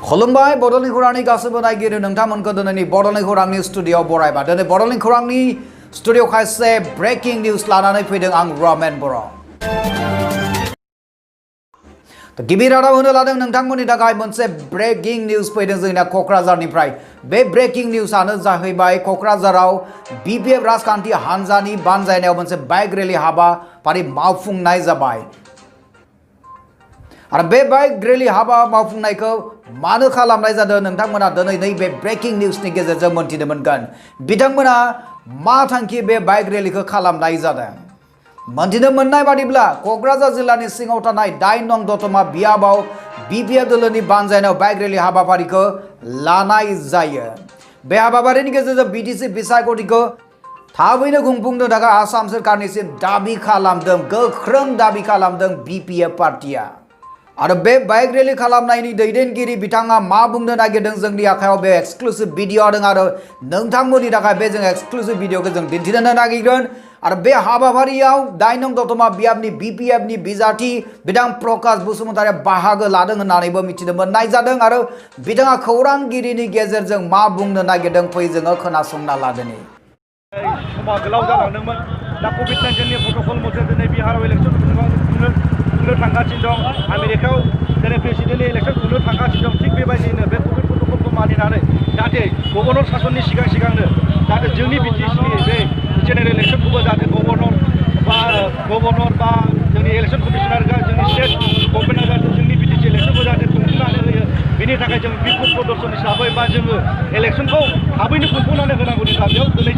खुलुमबाय बड'लेण्ड खौरांनि गासैबो नायगिरि नोंथांमोनखौ दिनैनि बड'लेण्ड खौरांनि स्टुडिय'आव बरायबाय। दिनै बड'लेण्ड खौरांनि स्टुडिय'आव खायसे ब्रेकिं निउस लानानै फैदों आं रमेन बर'। गिबि रादाब होनो लादों नोंथांमोननि थाखाय मोनसे ब्रेकिं निउस फैदों जोंना क'क्राझारनिफ्राय। बे ब्रेकिं निउसआनो जाहैबाय क'क्राझाराव BPF राजखान्थि हान्जानि बानजायनायाव मोनसे बाइक रेलि हाबाफारि मावफुंनाय जाबाय। आरो बे बाइक रेलि हाबा मावफुंनायखौ मानो खालामनाय जादों नोंथांमोना दिनै नैबे ब्रेकिं निउसनि गेजेरजों मोनथिनो मोनगोन। बिथांमोना मा थांखि बे बाइक रेलिखौ खालामनाय जादों। मोनथिनो मोननाय बादिब्ला क'क्राझार जिल्लानि सिङाव थानाय 9 नं दतमा बियाबाव BPF दोलोनि बानजायनायाव बाइक रेलि हाबाफारिखौ लानाय जायो। बे हाबाफारिनि गेजेरजों BTC बिसायख'थिखौ थाबैनो खुंफुंनो थाखाय आसाम सोरखारनिसिम दाबि खालामदों, गोख्रों दाबि खालामदों BPF पार्टिया। आरो बे बाइक रेलि खालामनायनि दैदेनगिरि बिथाङा मा बुंनो नागिरदों जोंनि आखायाव बे एक्सक्लुसिव भिडिअ दं आरो नोंथांमोननि थाखाय बे जों एक्सक्लुसिव भिडिअखौ जों दिन्थिनो नागिरगोन। आरो बे हाबाफारियाव 9 नं दतमा बियाबनि BPFनि बिजाथि बिथां प्रकाश बसुमतारिया बाहागो लादों होननानैबो मिथिनो मोननाय जादों। आरो बिथाङा खौरांगिरिनि गेजेरजों मा बुंनो नागिरदों फै जोङो खोनासंना लादोनि। समा गोलाव जालांदोंमोन। दा COVID-19नि प्रट'कल मथे दिनै बिहाराव इलेक्सन खुंनो थांगासिनो दं। आमेरिकायाव दिनै प्रेसिडेन्टनि इलेक्सन खुंनो थांगासिनो दं। थिग बेबायदिनो बे COVID प्रट'कलखौ मानिनानै जाहाथे गभर्नर सासननि सिगांनो जाहाथे जोंनि BTCनि बे जेनेरेल इलेक्सनखौबो जाहाथे गभर्नर बा जोंनि इलेक्सन कमिशनार जोंनि स्टेट गभर्नमेन्टआ जाहाथे जोंनि BTC इलेक्सनखौ जाहाथे खुंफुंनानै होयो। बेनि थाखाय जों बिखुं प्रदर्शन हिसाबै बा जोङो इलेक्सनखौ थाबैनो खुंफुंनानै होनांगौनि थाखाय दिनै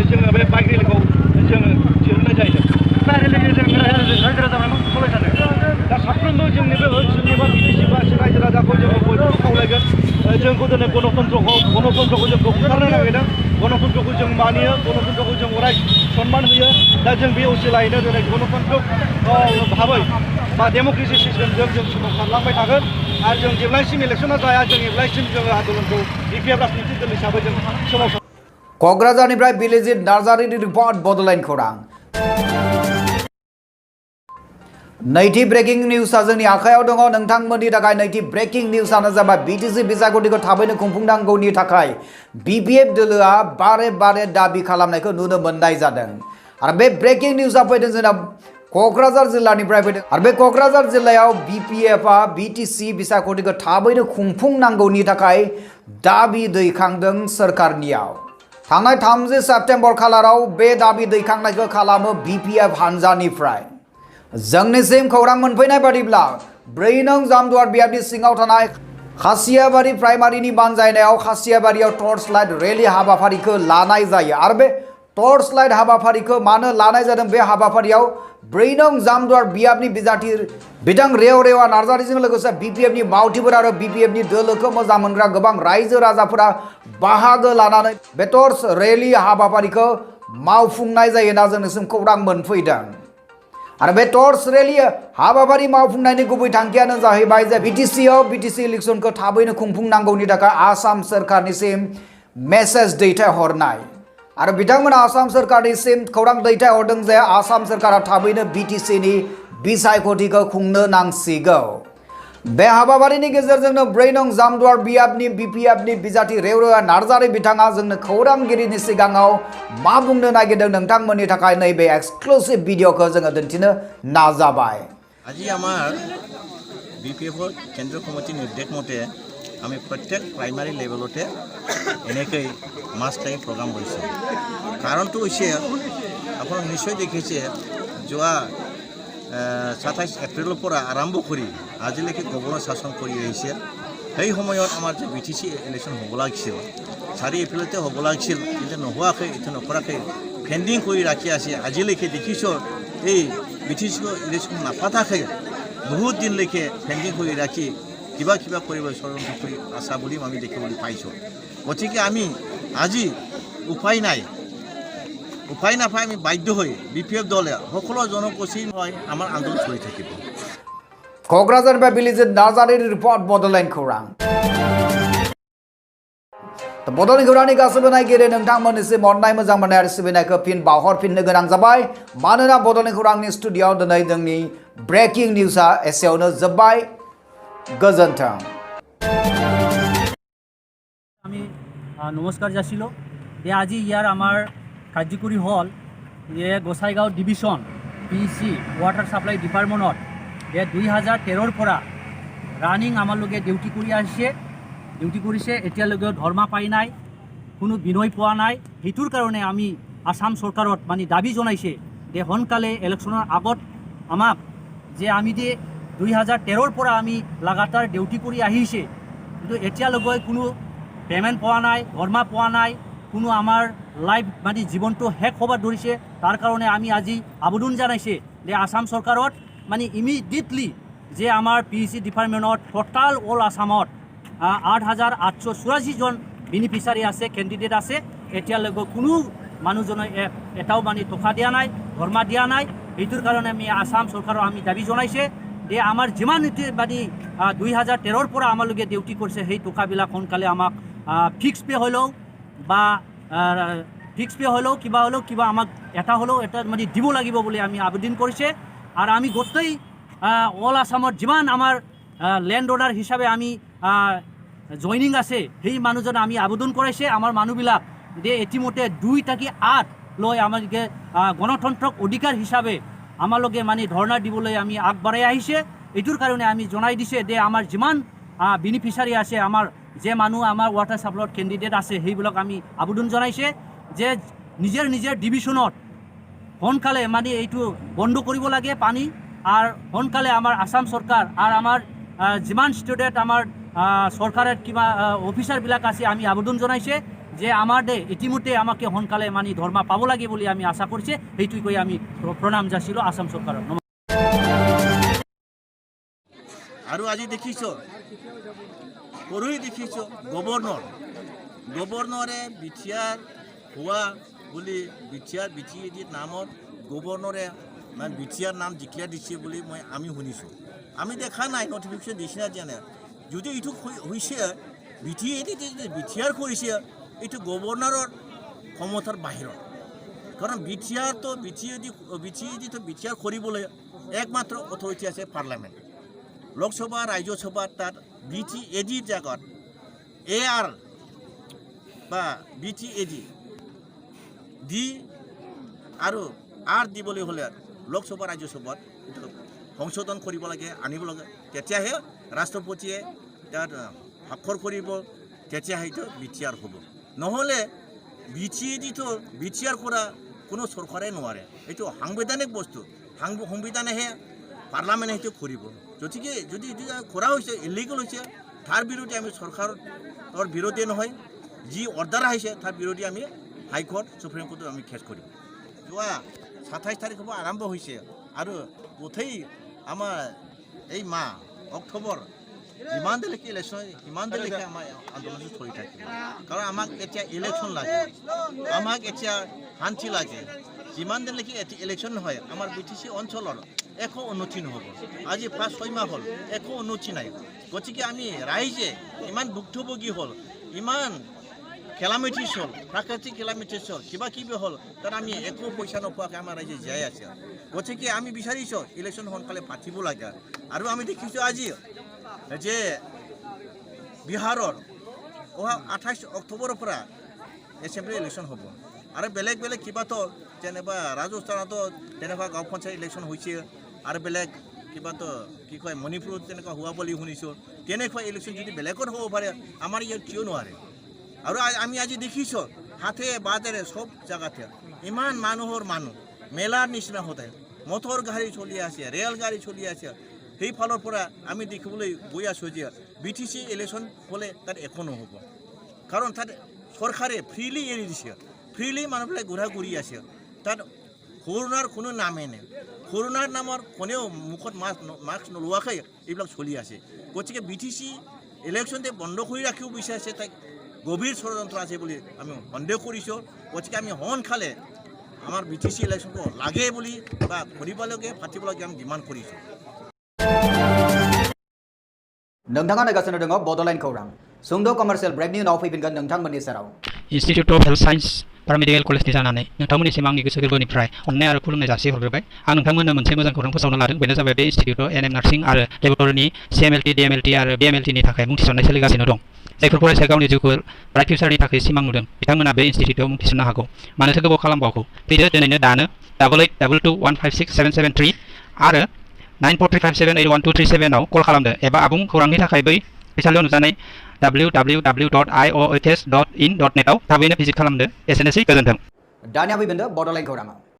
जोङो बे बाइक रेलिखौ जोङो दिहुननाय जाहैदों। बाइक रेलिनि जों रायजो राजाफोरखौ खावलायजादों। दा साफ्रोमबो जोंनि बे ओनसोलनि बा BTC बा रायजो राजाखौ जोङो बयबो खावलायगोन। जोंखौ दिनै गणतन्त्रखौ जोंखौ बुथारनो नागिरदों। गणतन्त्रखौ जों मानियो, गणतन्त्रखौ जों अराय सनमान होयो। दा जों बे असिलायैनो दिनै गणतन्त्र भाबै बा डेम'क्रेसि सिस्टेमजों जों खारलांबाय थागोन। आरो जों जेब्लासिम इलेक्सना जाया जों जेब्लासिम जोङो आन्दलनखौ BPF राजनिति दल हिसाबै जों सोमावसार। क'क्राझारनिफ्राय बिलिजित नार्जारिनि रिपर्ट बड'लेण्ड खौरां। नैथि ब्रेकिं निउसआ जोंनि आखायाव दङ। नोंथांमोननि थाखाय नैथि ब्रेकिं निउसआनो जाबाय BTC बिसायख'थिखौ थाबैनो खुंफुंनांगौनि थाखाय BPF दोलोआ बारे बारे दाबि खालामनायखौ नुनो मोननाय जादों। आरो बे ब्रेकिं निउसआ फैदों जोंना क'क्राझार जिल्लानिफ्राय फैदों। आरो बे क'क्राझार जिल्लायाव BPFआ BTC बिसायख'थिखौ थाबैनो खुंफुंनांगौनि थाखाय दाबि दैखांदों सोरखारनियाव। थांनाय 30 सेप्तेम्बर खालाराव बे दाबि दैखांनायखौ खालामो BPF हान्जानिफ्राय। जोंनिसिम खौरां मोनफैनाय बादिब्ला 4 नं जामदुवार बियाबनि सिङाव थानाय खासियाबारि प्राइमारिनि बानजायनायाव खासियाबारियाव टर्च लाइट रेलि हाबाफारिखौ लानाय जायो। आरो बे टर्च लाइट हाबाफारिखौ मानो लानाय जादों बे हाबाफारियाव 4 नं जामदुवार बियाबनि बिजाथि बिथां रेवा नार्जारिजों लोगोसे BPFनि मावथिफोर आरो BPFनि दोलोखौ मोजां मोनग्रा गोबां रायजो राजाफोरा बाहागो लानानै बे टर्च रेलि हाबाफारिखौ मावफुंनाय जायो होनना जोंनिसिम खौरां मोनफैदों। आरो बे टर्च रेलि हाबाफारि मावफुंनायनि गुबै थांखियानो जाहैबाय जे BTC इलेक्सनखौ थाबैनो खुंफुंनांगौनि थाखाय आसाम सोरखारनिसिम मेसेज दैथायहरनाय। आरो बिथांमोना आसाम सोरखारनिसिम खौरां दैथायहरदों जे आसाम सोरखारा थाबैनो BTCनि बिसायख'थिखौ खुंनो नांसिगौ। बे हाबाफारिनि गेजेरजोंनो 4 नं जामदुवार बियाबनि BPFनि बिजाथि रेवा नार्जारि बिथाङा जोंनो खौरांगिरिनि सिगाङाव मा बुंनो नागिरदों नोंथांमोननि थाखाय नैबे एक्सक्लुसिव भिडिअखौ जोङो दिन्थिनो नाजाबाय। আজি আমার BPFৰ কেন্দ্ৰীয় কমিটিৰ নিৰ্দেশ মতে আমি প্ৰত্যেক প্ৰাইমাৰী লেভেলতে এনেকৈ মাছ টাইম প্ৰগ্ৰাম কৰিছোঁ। কাৰণটো হৈছে আপোনালোকে নিশ্চয় দেখিছে যোৱা 27 এপ্ৰিলৰ পৰা আৰম্ভ কৰি আজিলৈকে গভৰ্ণৰ শাসন কৰি আহিছে। সেই সময়ত আমাৰ যে BTC ইলেকশ্যন হ'ব লাগিছিল 4 এপ্ৰিলতে হ'ব লাগিছিল, কিন্তু নোহোৱাকৈ এইটো নকৰাকৈ পেণ্ডিং কৰি ৰাখি আছে। আজিলৈকে দেখিছোঁ এই BTC ইলেকশ্যন নাপাতাকৈ বহুত দিনলৈকে পেণ্ডিং কৰি ৰাখি কিবা কৰিব ষড়যন্ত্ৰ কৰি আছা বুলি আমি দেখিবলৈ পাইছোঁ। গতিকে আমি আজি উপায় নাপাই আমি বাধ্য হৈ BPF দলে সকলো জনগোষ্ঠীৰ হয় আমাৰ আন্দোলন চলি থাকিব। क'क्राझारनिफ्राय बिलिजित नार्जारिनि रिपर्ट बड'लेण्ड खौरां। बड'लेण्ड खौरांनि गासैबो नायगिरि नोंथांमोननिसिम अननाय मोजां मोननाय आरो सिबिनायखौ फिन बावहरफिननो गोनां जाबाय। मानोना बड'लेण्ड खौरांनि स्टुडिय'आव दिनै जोंनि ब्रेकिं निउसआ एसेयावनो जोब्बाय। गोजोन्थों। নমস্কাৰ যাচিলোঁ যে আজি ইয়াৰ আমাৰ কাৰ্যকৰী হ'ল যে Gossaigaon division PEC water supply ডিপাৰ্টমেণ্টত 2013ৰ পৰা ৰানিং আমালোকে ডিউটি কৰি কৰিছে এতিয়ালৈকে ধৰ্মা পাই নাই কোনো বিনয় পোৱা নাই সেইটোৰ কাৰণে আমি আসাম চৰকাৰত মানে দাবী জনাইছে যে সোনকালে ইলেকশ্যনৰ আগত আমাক যে আমি যে 2013ৰ পৰা আমি লাগাতাৰ ডিউটি কৰি আহিছে কিন্তু এতিয়ালৈকে কোনো পেমেণ্ট পোৱা নাই ধৰ্মা পোৱা নাই কোনো আমাৰ লাইফ মানে জীৱনটো শেষ হ'ব ধৰিছে তাৰ কাৰণে আমি আজি আবেদন জনাইছে যে আসাম চৰকাৰত মানে ইমিডিয়েটলি যে আমাৰ PEC ডিপাৰ্টমেণ্টত টোটাল অল আসামত 8,884 জন বেনিফিচিয়াৰী আছে কেণ্ডিডেট আছে এতিয়ালৈকে কোনো মানুহজনে এটাও মানে টকা দিয়া নাই ধৰ্মা দিয়া নাই এইটোৰ কাৰণে আমি আসাম চৰকাৰৰ আমি দাবী জনাইছে যে আমাৰ যিমান মানে 2013ৰ পৰা আমালোকে ডিউটি কৰিছে সেই টকাবিলাক সোনকালে আমাক ফিক্স পে হ'লেও বা কিবা আমাক এটা মানে দিব লাগিব বুলি আমি আবেদন কৰিছে আৰু আমি গোটেই অল আসামত যিমান আমাৰ লেণ্ড অৰ্ডাৰ হিচাপে আমি জইনিং আছে সেই মানুহজন আমি আবেদন কৰাইছে আমাৰ মানুহবিলাক যে ইতিমধ্যে 2-8 লৈ আমালোকে গণতন্ত্ৰক অধিকাৰ হিচাপে আমালোকে মানে ধৰ্ণা দিবলৈ আমি আগবাঢ়াই আহিছে এইটোৰ কাৰণে আমি জনাই দিছে যে আমাৰ যিমান বেনিফিচিয়াৰী আছে আমাৰ যে মানুহ আমাৰ ৱাটাৰ ছাপ্লাইত কেণ্ডিডেট আছে সেইবিলাক আমি আবেদন জনাইছে যে নিজৰ ডিভিশ্যনত সোনকালে মানে এইটো বন্ধ কৰিব লাগে পানী আৰু সোনকালে আমাৰ আসাম চৰকাৰ আৰু আমাৰ যিমান ষ্টুডেণ্ট আমাৰ চৰকাৰৰ কিবা অফিচাৰবিলাক আছে আমি আবেদন জনাইছে যে আমাৰ ইতিমধ্যে আমাকে সোনকালে মানে ধৰ্মা পাব লাগে বুলি আমি আশা কৰিছে সেইটোৱে কৈ আমি প্ৰণাম যাচিলোঁ আসাম চৰকাৰৰ আৰু আজি দেখিছোঁ পৰহি দেখিছোঁ গভৰ্ণৰে বিটিয়াৰ হোৱা বুলি বিটিএডি নামত গভৰ্ণৰে মানে বিটিয়াৰ নাম ডিক্লেয়াৰ দিছে বুলি আমি শুনিছোঁ আমি দেখা নাই নটিফিকেশ্যন দিছে না জানে যদি এইটো হৈছে বিটিএডি বিটিয়াৰ কৰিছে এইটো গভৰ্ণৰৰ ক্ষমতাৰ বাহিৰত কাৰণ বিটিয়াৰটো বিটিএডিটো বিটিয়াৰ কৰিবলৈ একমাত্ৰ অথৰিটি আছে পাৰ্লামেণ্ট লোকসভা ৰাজ্যসভা তাত বিটিএডিৰ জাগাত AR বা বিটিএডি দি আৰু R দিবলৈ হ'লে লোকসভা ৰাজ্যসভাত সংশোধন কৰিব লাগে আনিব লাগে তেতিয়াহে ৰাষ্ট্ৰপতিয়ে তাত স্বাক্ষৰ কৰিব তেতিয়াহে এইটো বিটিআৰ হ'ব নহ'লে বিটিএডিটো বিটিআৰ কৰা কোনো চৰকাৰে নোৱাৰে এইটো সাংবিধানিক বস্তু সংবিধানেহে পাৰ্লামেণ্টে সেইটো কৰিব গতিকে যদি কৰা হৈছে ইলিগেল হৈছে তাৰ বিৰুদ্ধে আমি চৰকাৰৰ বিৰোধী নহয় যি অৰ্ডাৰ আহিছে তাৰ বিৰোধী আমি হাইকোৰ্ট সুপ্ৰিম কোৰ্টত আমি কেছ কৰিম যোৱা 27 তাৰিখৰ পৰা আৰম্ভ হৈছে আৰু গোটেই আমাৰ এই মাহ অক্টোবৰ যিমান দেৰিলৈকে ইলেকশ্যন সিমান দেৰিলৈকে আমাৰ আন্দোলনটো চলি থাকিব কাৰণ আমাক এতিয়া ইলেকশ্যন লাগে আমাক এতিয়া শান্তি লাগে যিমান দেৰিলৈকে ইলেকশ্যন নহয় আমাৰ BTC অঞ্চলৰ একো উন্নতি নহ'ব আজি 5-6 মাহ হ'ল একো উন্নতি নাই গতিকে আমি ৰাইজে ইমান ভুক্তভোগী হ'ল ইমান কেলামিটিছ হ'ল প্ৰাকৃতিক কেলামিটিছ হ'ল কিবা হ'ল তাত আমি একো পইচা নোপোৱাকৈ আমাৰ ৰাইজে জীয়াই আছে গতিকে আমি বিচাৰিছোঁ ইলেকশ্যন সোনকালে পাতিব লাগে আৰু আমি দেখিছোঁ আজি যে বিহাৰৰ অহা 28 অক্টোবৰৰ পৰা এছেম্বলি ইলেকশ্যন হ'ব আৰু বেলেগ কিবাতো যেনিবা ৰাজস্থানতো তেনেকুৱা গাঁও পঞ্চায়ত ইলেকশ্যন হৈছে আৰু বেলেগ কিবাতো কি কয় মণিপুৰত তেনেকুৱা হোৱা বুলি শুনিছোঁ তেনেকুৱা ইলেকশ্যন যদি বেলেগত হ'ব পাৰে আমাৰ ইয়াত কিয় নোৱাৰে আৰু আমি আজি দেখিছোঁ হাতে বাটেৰে সব জায়গাতে ইমান মানুহ মেলাৰ নিচিনা হতে মটৰ গাড়ী চলি আছে ৰেল গাড়ী চলি আছে সেইফালৰ পৰা আমি দেখিবলৈ গৈ আছোঁ যে BTC ইলেকশ্যন হ'লে তাত একো নহ'ব কাৰণ তাত চৰকাৰে ফ্ৰীলি এৰি দিছে ফ্ৰীলি মানুহবিলাক ঘূৰি আছে তাত কৰোণাৰ কোনো নামেই নাই কৰোণাৰ নামৰ কোনেও মুখত মাস্ক নলোৱাকৈ এইবিলাক চলি আছে গতিকে BTC ইলেকশ্যনতে বন্ধ কৰি ৰাখিব বিচাৰিছে তাক গভীৰ ষড়যন্ত্ৰ আছে বুলি আমি সন্দেহ কৰিছোঁ গতিকে আমি সোনকালে আমাৰ BTC ইলেকশ্যনটো লাগে বুলি বা কৰিবলৈকে পাতিবলৈকে আমি ডিমাণ্ড কৰিছোঁ नोंथाङा नायगासिनो दङ बड'लेण्ड खौरां सुंद' कमार्शियेल ब्रेकनि उनाव फैफिनगोन नोंथांमोननि सेराव Institute of Health Science पारामेडिकेल कलेजनि जानानै नोंथांमोननिसिम आंनि गोसो गोरबोनिफ्राय अननाय आरो खुलुमनाय जासिहरग्रोबाय आं नोंथांमोननो मोनसे मोजां खौरां फोसावनो लादों बेनो जाबाय बे इनस्टिट्यूटआव एनएम नार्सिं आरो लेबरेटरिनि CMLT DMLT आरो BMLTनि थाखाय मुं थिसननाय सोलिगासिनो दं जायफोर फरायसाया गावनि जिउखौ ब्राइट फिउचारनि थाखाय सिमां नुदों बिथांमोना बे इनस्टिट्यूटआव मुं थिसननो हागौ मानोथो गोबाव खालामबावगौ फैदो दिनैनो दानो 8822156773 आरो 9435781237 आव कल खालामदो एबा आबुं खौरांनि थाखाय बै फरायसालियाव नुजानाय www.iohs.in.net आव थाबैनो भिजिट खालामदो एसेनोसै गोजोन्थों दानिया फैगोन बड'लेण्ड खौराङाव